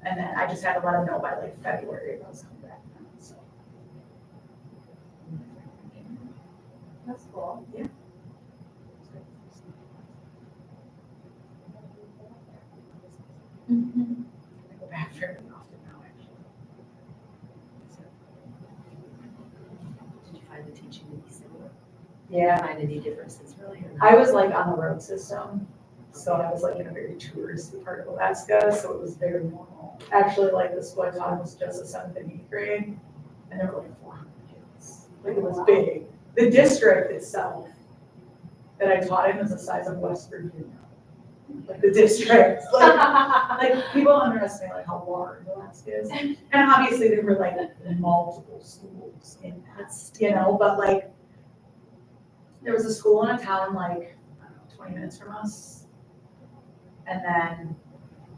And then I just had to let them know by like February if I was coming back. So. That's cool. Yeah. I go back fairly often now, actually. Did you find the teaching to be similar? Yeah, Find any differences really or not? I was like on the road system, so I was like in a very touristy part of Alaska, so it was very normal. Actually, like the school I taught in was just a 7th and 8th grade, and there were like 400 kids. Like it was big. The district itself that I taught in was the size of West Virginia. Like the district, like people underestimate like how large Alaska is. And obviously there were like multiple schools in that, you know, but like there was a school in a town like, I don't know, 20 minutes from us. And then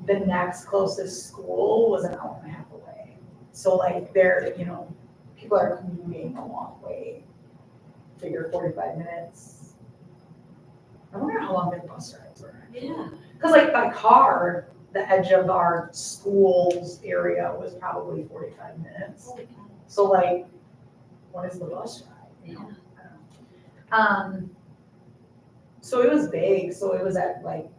the next closest school was an hour and a half away. So like there, you know, people are commuting a long way. Figure 45 minutes. I wonder how long the bus rides were. Yeah. Because like by car, the edge of our school's area was probably 45 minutes. Holy cow. So like, what is the bus ride? Yeah. So it was big, so it was at like,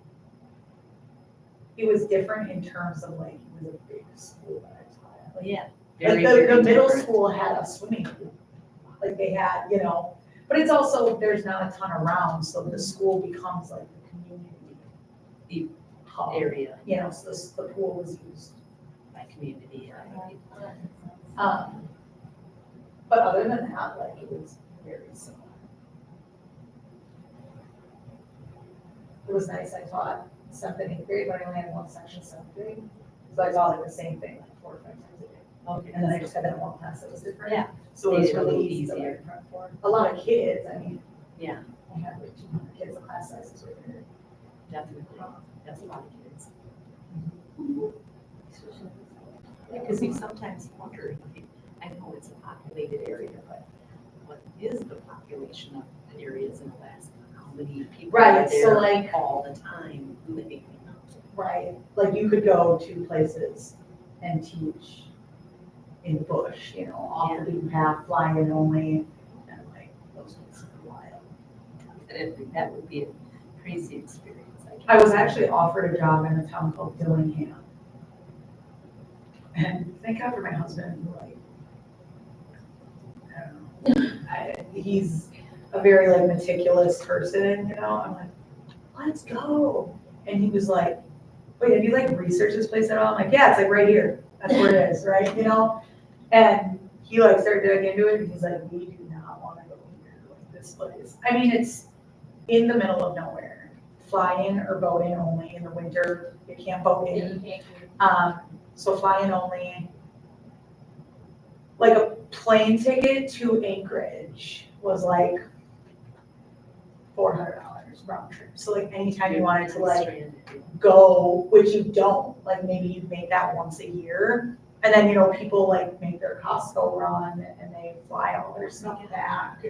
it was different in terms of like, it was a big school that I taught at. Like, Yeah. Like the middle school had a swimming pool, like they had, you know, but it's also, there's not a ton around, so the school becomes like the community hub. Area You know, so the pool was used. by community. But other than that, like it was very similar. It was nice, I taught 7th and 8th grade, but I only had one section 7th grade. So I taught like the same thing like 4 or 5 times a day. Okay. And then I just had that one class that was different. Yeah. So it was Made it a little really easy to easier. like prep for. A lot of kids, I mean. Yeah. I had like 200 kids, the class sizes were very. Definitely. That's a lot of kids. Because you sometimes wonder, I know it's a populated area, but what is the population of the areas in Alaska? How many people Right, are so there like- all the time living? Right, like you could go to places and teach in the bush, you know, off the beaten path, flying only, and like, those things are wild. That would be a crazy experience. I was actually offered a job in a town called Dillingham. And thank God for my husband, who like, I don't know, he's a very like meticulous person, you know, I'm like, let's go. And he was like, wait, have you like researched this place at all? I'm like, yeah, it's like right here. That's where it is, right? You know? And he like started digging into it and he's like, we do not want to go here, like this place. I mean, it's in the middle of nowhere. Fly in or boat in only. In the winter, you can't boat in. So fly in only. Like a plane ticket to Anchorage was like $400 round trip. So like anytime you wanted to like go, which you don't, like maybe you make that once a year. And then, you know, people like make their Costco run and they fly all their stuff back.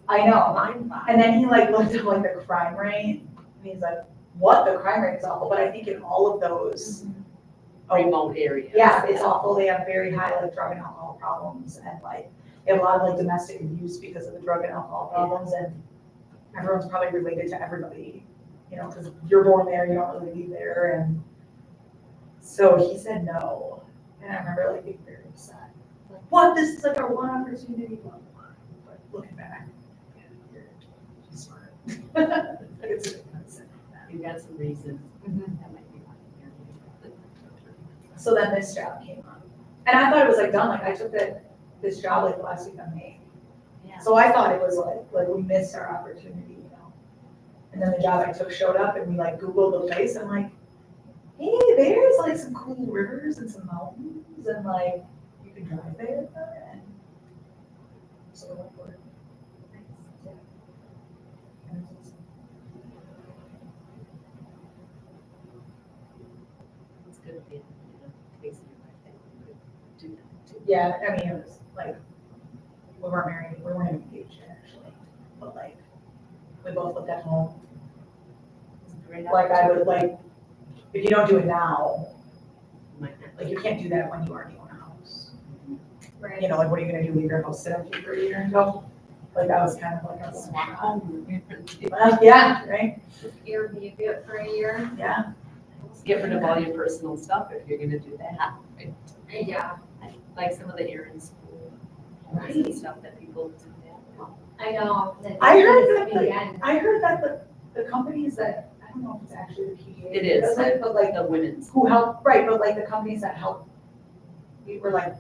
I know. And then he like looked at like the crime rate and he's like, what? The crime rate is awful. But I think in all of those Remote areas. yeah, it's awful. They have very high like drug and alcohol problems and like they have a lot of like domestic abuse because of the drug and alcohol problems and everyone's probably related to everybody, you know, because you're born there, you don't really leave there. And so he said no. And I remember like being very upset. Like, what? This is like our one opportunity. But looking back, yeah, you're smart. It's a good concept. You've got some reasons. Mhm. That might be one here. So then this job came up. And I thought it was like done, like I took this job like last week on May. Yeah. So I thought it was like we missed our opportunity, you know. And then the job I took showed up and we like Googled the place and like, hey, there's like some cool rivers and some mountains and like you can drive there and so we went for it. Yeah. And it was- It's good to be in a place in your life that you could do that too. Yeah, I mean, it was like, we weren't married, we weren't even engaged yet, actually, but like, we both looked at home. It's a great Like I would opportunity. like, if you don't do it now, Might not- like you can't do that when you already own a house. Right. You know, like what are you gonna do, leave your house sit empty for a year and go? Like that was kind of like a Swap home. Well, yeah, right, Airbnb it for a year. yeah. get rid of all your personal stuff if you're gonna do that. Yeah, Like some of the errands, school, and stuff that people do that. I know. I heard It's that, the end. I heard that the companies that, I don't know if it's actually the PTA. It is. Does it, but like, The women's. who help, right, but like the companies that help, we were like,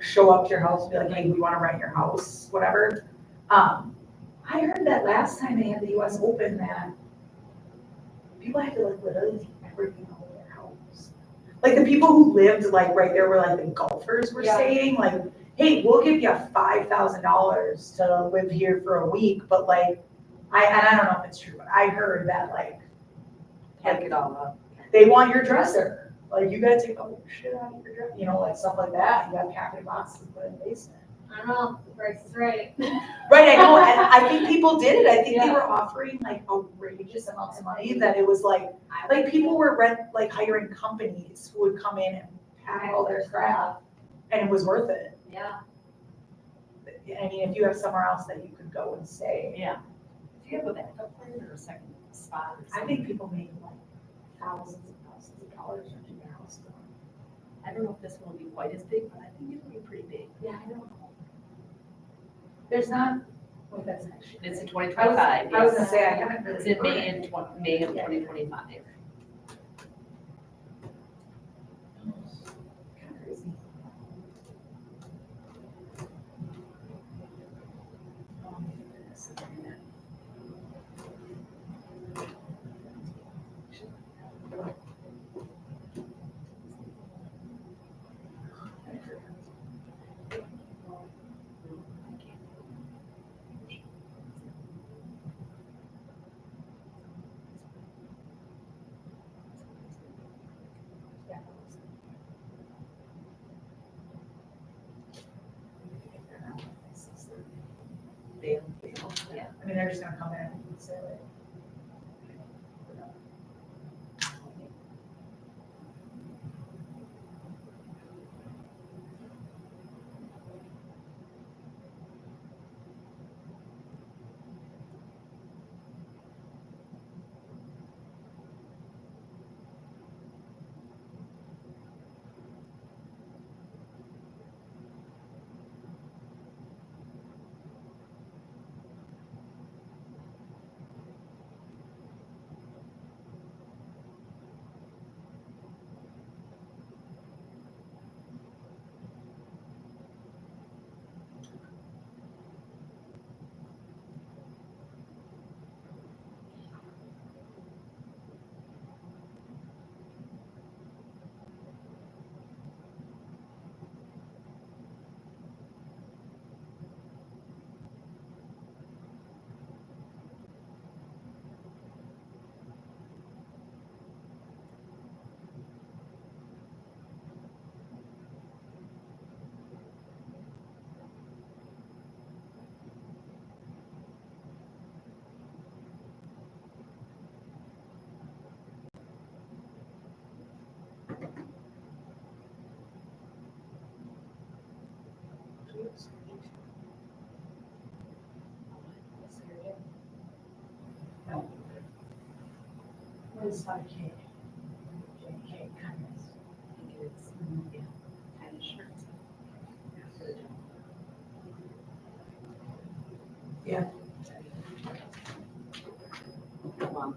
show up to your house, and be like, hey, we wanna rent your house, whatever. I heard that last time they had the US Open that people had to like literally take everything out of their house. Like the people who lived like right there where like the golfers were Yeah. staying, like, hey, we'll give you $5,000 to live here for a week, but like, and I don't know if it's true, but I heard that like, Pack it all up. they want your dresser. Like you gotta take all your shit out of your dresser, you know, like stuff like that. You gotta pack it in boxes and put it in the basement. I don't know, the price is right. Right, I know, and I think people did it. I think they Yeah. were offering like outrageous amounts of money that it was like people were hiring companies who would come in and pack all their crap, and it was worth it. Yeah, I mean, if you have somewhere else that you could go and stay. Yeah. If you have a backup plan or a second spot or I something. think people make like thousands of dollars renting their house. I don't know if this one will be quite as big, but I think it'll be pretty big. Yeah, I don't know. There's not, wait, that's next year. It's in twenty I was twenty-five. gonna say, I haven't really. It's in May heard. May of 2025. Kind of crazy. Oh my goodness. Yeah. I mean, they're just gonna come in and say like. No. What is not a cake? Cake, kindness. I think it's, yeah, kind of shirts. Yeah. Well,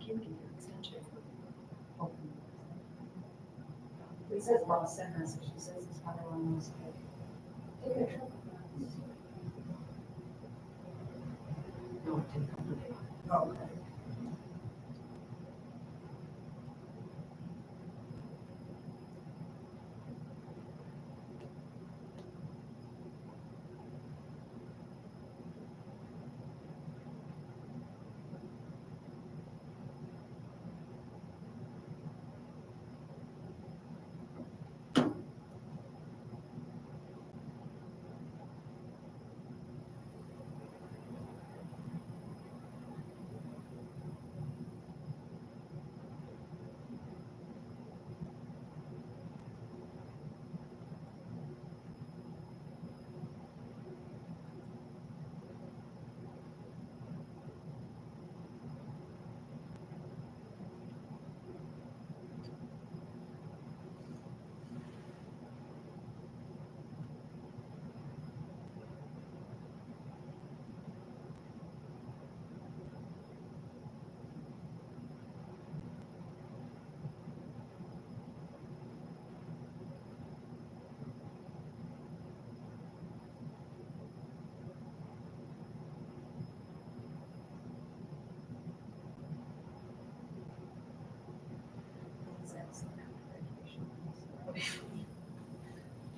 can give you an extension. He says, well, send message, she says it's probably one of those. Take a trip. No, it didn't come today. Okay.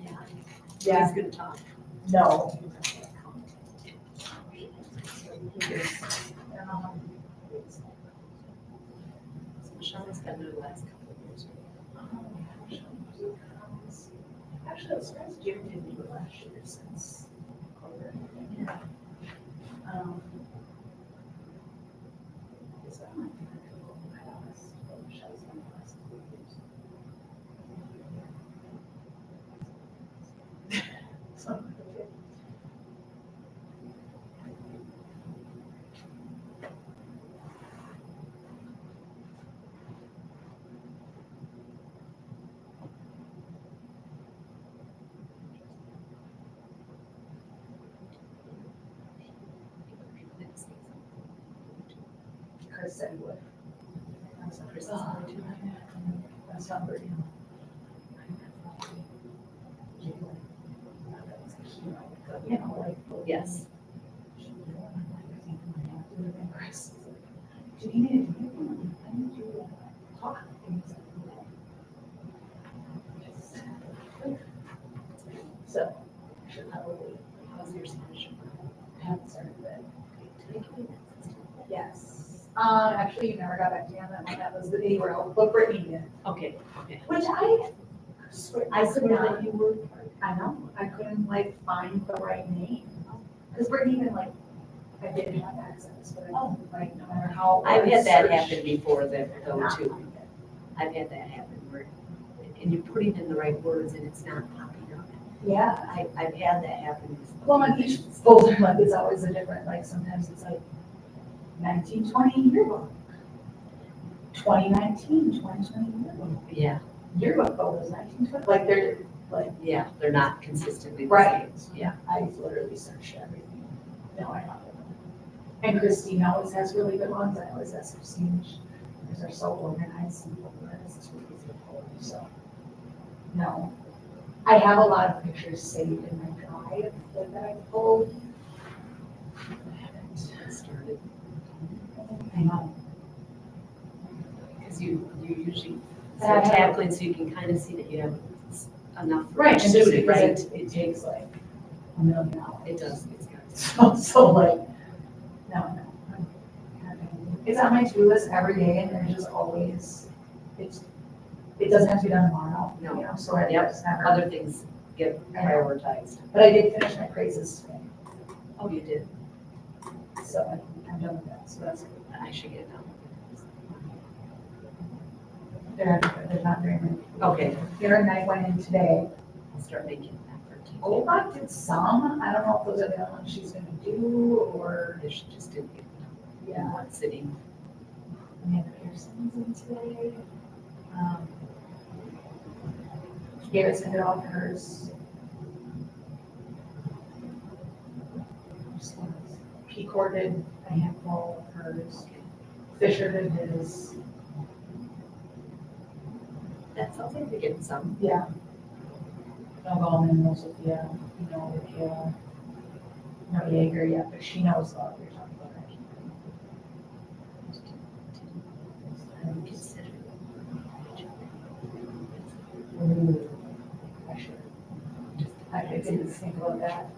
Yeah. Yeah. He's gonna talk. No. Michelle has been there the last couple of years. Actually, I was surprised Jim didn't do it last year since COVID. Yeah. Is that my Michelle's been the last couple of years. So, okay. Chris said he would. That's what Chris is going to. That's not very. You know, like. Yes. Chris. Do you need to do anything? I need you to talk. So, I should probably, How's your Spanish? I haven't started that. Yes. Actually, you never got back to me on that one. That was the day where I'll book Brittany did. Okay, okay. Which I swear, I could Swear not, that you were. I know, I couldn't like find the right name. Because Brittany even like, I didn't have access, but I, like, no matter how. I've had that search, happen before though not too. find it. I've had that happen where, and you're putting in the right words and it's not popping up. Yeah. I've had that happen. Well, on each folder, like, it's always a different, like, sometimes it's like 1920 yearbook. 2019, 2020 yearbook. Yeah, Yearbook photos, 1920, like, they're, like, yeah, they're not consistently the right. same. Yeah. I literally searched everything. No, I found it. And Christine always has really good ones. I always ask Christine. Because they're so organized and organized. It's really easy to pull. So, no. I have a lot of pictures saved in my drive that I pulled. I haven't Started. I know. Because you usually And I start have- tackling so you can kind of see that you have enough for Right, each and just student, because right? it takes like $1 million. It does, it's got. So like, no. It's on my to-do list every day and there's just always, it doesn't have to be done tomorrow. No. You know, so I Yep. just never, Other things get I know. prioritized. but I did finish my praises today. Oh, you did? So I'm done with that, so that's good. I should get it done. There's not very many. Okay, Karen and I went in today. I'll start making that for team. Olbach did some, I don't know if those are the only ones she's gonna do, or, They should just didn't get it done in yeah. one sitting. Amanda Pearson's in today. Garrett's gonna do all of hers. P-Core did a handful of hers. Fisher did his, That sounds like we're getting some. yeah. No Gallman, no Sophia, no Kayla, no Jaeger yet, but she knows what you're talking about. I'm considering. Ooh, I should. I didn't think about that.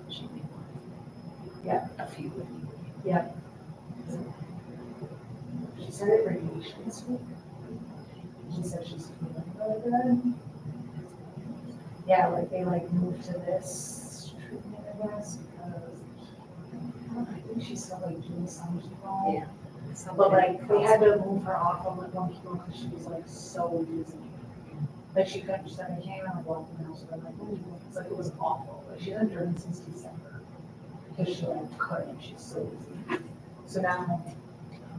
Yeah. A few. She started radiation this week. She said she's feeling really good. Yeah, like they like moved to this treatment, I guess, because I think she's still like doing some chemo. Yeah. But like they had to move her off of like one chemo because she was like so dizzy. Like she couldn't, she said, I can't even like walk in the house. I'm like, oh, it's like it was awful. Like she hasn't driven since December because she like couldn't. She's so dizzy. So now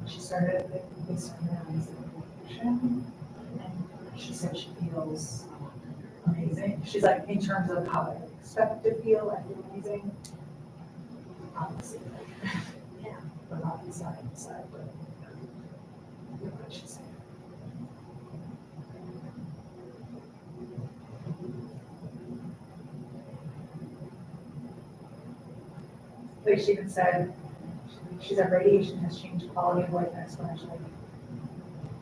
she started, they started on this medication, and she said she feels amazing. She's like, in terms of how I expect to feel, I feel amazing. Obviously, like, yeah, but not inside, but what she said. Like she even said, she said radiation has changed quality of life exponentially.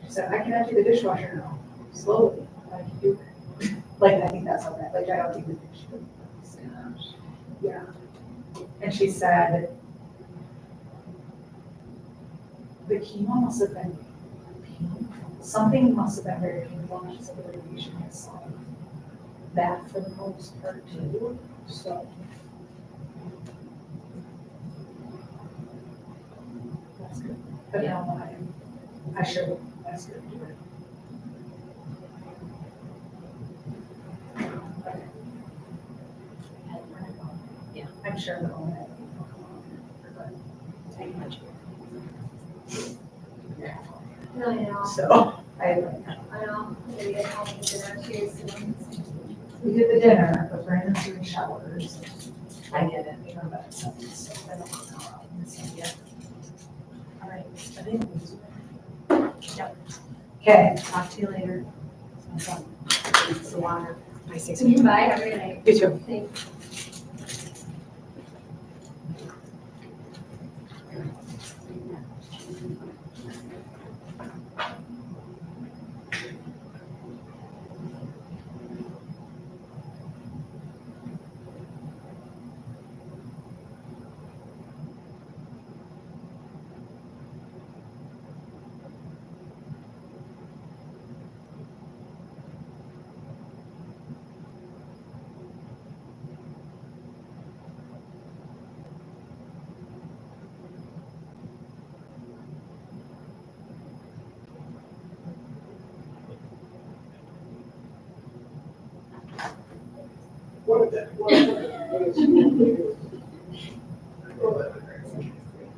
She said, I can empty the dishwasher now, slowly, but I can do it. Like, I think that's how that, like, I don't even think she would. Yeah. And she said, the chemo must have been painful. Something must have been very painful. And she said the radiation has solved that for the most part too. So. That's good. But now I should ask her to do it. Yeah. I'm sure that all that. I imagine. Yeah. No, I know, So I I know, maybe at home dinner too soon. we did the dinner, but Brandon's doing showers. I get it. You know, but so I don't know how I'll miss it yet. All right. I think it was. Yep. Okay. Talk to you later. It's the water. I say Bye, have a good night. You too. Thanks.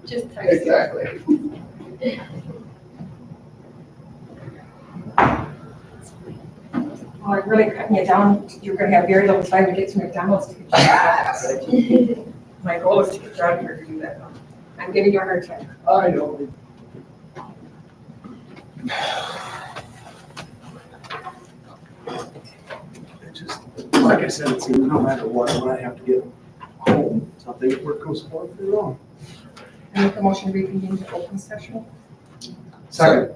Just text. Exactly. Oh, I'm really cutting you down. You're gonna have very little time to get to McDonald's. My goal is to get you out of here to do that. I'm giving you a hard time. I know. It's just, like I said, it seems no matter what, when I have to get home, something at work goes horribly wrong. I make a motion to reconvene to open session. Second.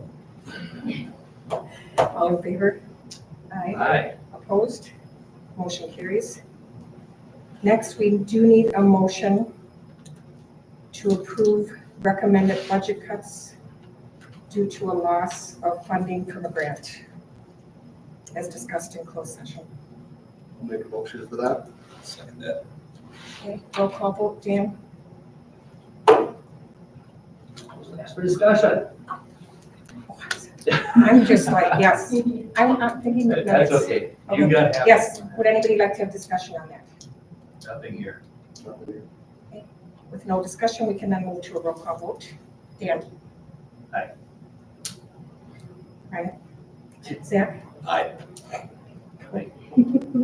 All in favor? Aye. Aye. Opposed? Motion carries. Next, we do need a motion to approve recommended budget cuts due to a loss of funding from a grant, as discussed in closed session. I'll make a motion for that. Second that. Okay, roll call vote, Dan? Next for discussion. I'm just like, yes, I'm not thinking that. That's okay. You got half. Yes, would anybody like to have discussion on that? Nothing here. With no discussion, we can then move to a roll call vote. Dan? Aye. Aye. Zach? Aye.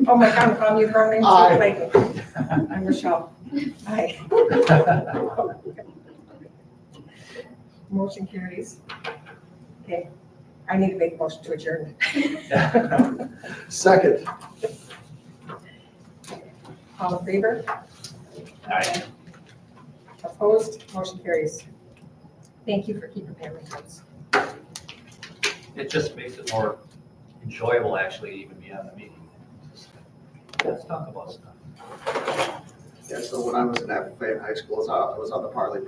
Oh my God, I'm your wrong name. Aye. I'm Rochelle. Aye. Motion carries. Okay, I need to make a motion to adjourn. Second. All in favor? Aye. Opposed? Motion carries. Thank you for keeping family notes. It just makes it more enjoyable, actually, even beyond the meeting. Just, let's talk about stuff. Yeah, so when I was in Appleton High School, I was on the Parley